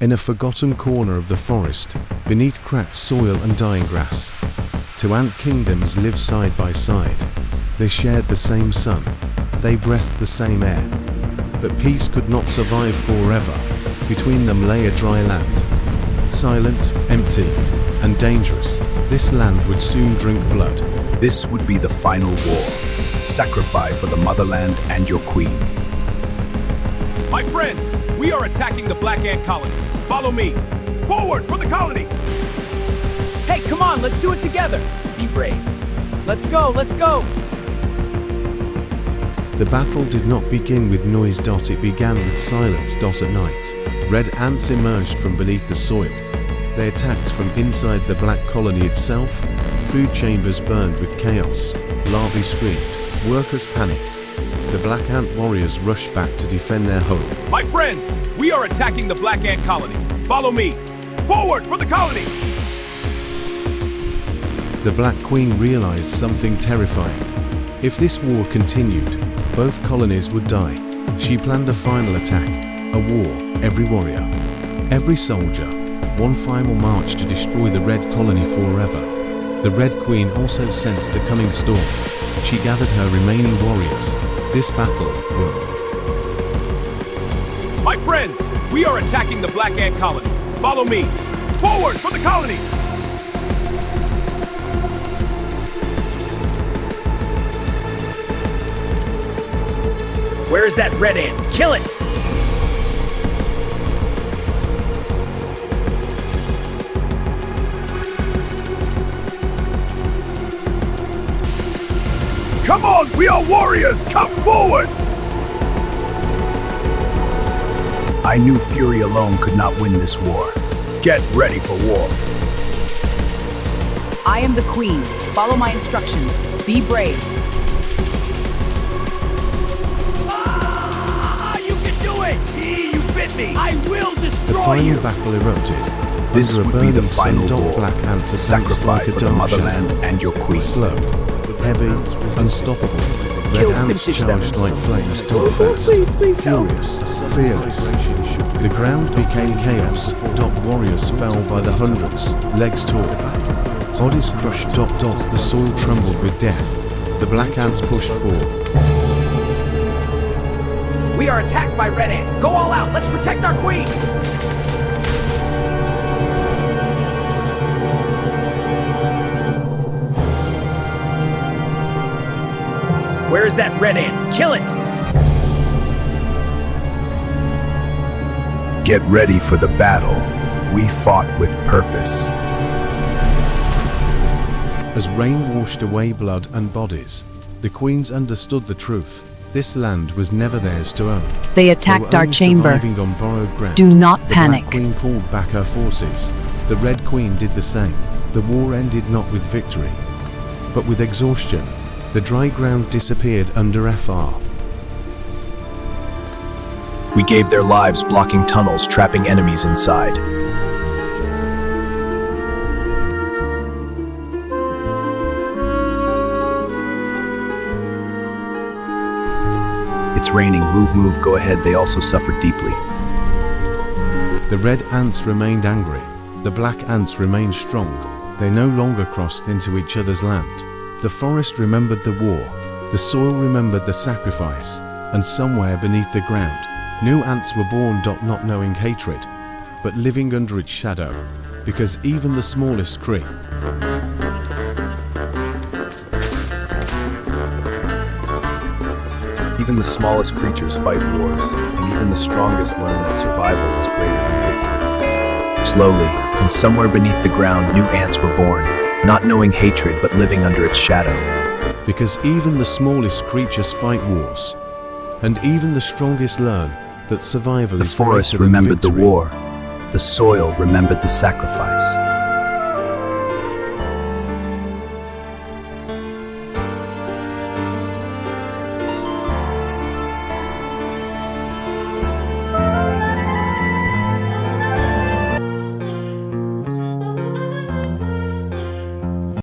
In a forgotten corner of the forest, beneath cracked soil and dying grass, two ant kingdoms lived side by side. They shared the same sun, they breathed the same air. But peace could not survive forever. Between them lay a dry land, silent, empty, and dangerous. This land would soon drink blood. This would be the final war. Sacrifice for the motherland and your queen. My friends, we are attacking the Black Ant colony. Follow me. Forward for the colony! Hey, come on, let's do it together. Be brave. Let's go, let's go. The battle did not begin with noise. It began with silence. At night, red ants emerged from beneath the soil. They attacked from inside the black colony itself. Food chambers burned with chaos. Larvae screamed. Workers panicked. The black ant warriors rushed back to defend their home. My friends, we are attacking the Black Ant colony. Follow me. Forward for the colony! The Black Queen realized something terrifying. If this war continued, both colonies would die. She planned a final attack, a war, every warrior, every soldier, one final march to destroy the Red Colony forever. The Red Queen also sensed the coming storm. She gathered her remaining warriors. This battle will. My friends, we are attacking the Black Ant colony. Follow me. Forward for the colony! Where is that red ant? Kill it! Come on, we are warriors! Come forward! I knew fury alone could not win this war. Get ready for war. I am the queen. Follow my instructions. Be brave. You can do it! You bit me! I will The destroy final you! battle erupted. This Under a would be the burning sun, final war. black ants advanced like Sacrifice a for the dark motherland shadow. and your queen. Slow, heavy, unstoppable. Kill, Red ants finish them. charged like flames. Fast, furious, fearless. The ground became chaos. Warriors fell by the hundreds. Legs tore. Bodies crushed. The soil trembled with death. The black ants pushed forward. We are attacked by red ant. Go all out. Let's protect our queen. Where is that red ant? Kill it! Get ready for the battle. We fought with purpose. As rain washed away blood and bodies, the queens understood the truth. This land was never theirs to own. They They attacked were our only chamber. surviving on borrowed ground. Do not The panic. Black Queen pulled back her forces. The Red Queen did the same. The war ended not with victory, but with exhaustion. The dry ground disappeared under FR. We gave their lives blocking tunnels, trapping enemies inside. It's raining. Move, go ahead. They also suffered deeply. The red ants remained angry. The black ants remained strong. They no longer crossed into each other's land. The forest remembered the war. The soil remembered the sacrifice. And somewhere beneath the ground, new ants were born. Not knowing hatred, but living under its shadow. Because even the smallest creep. Even the smallest creatures fight wars, and even the strongest learn that survival is greater than victory. Slowly, and somewhere beneath the ground, new ants were born, not knowing hatred but living under its shadow. Because even the smallest creatures fight wars. And even the strongest learn that survival The is forest greater than remembered the victory. war. The soil remembered the sacrifice.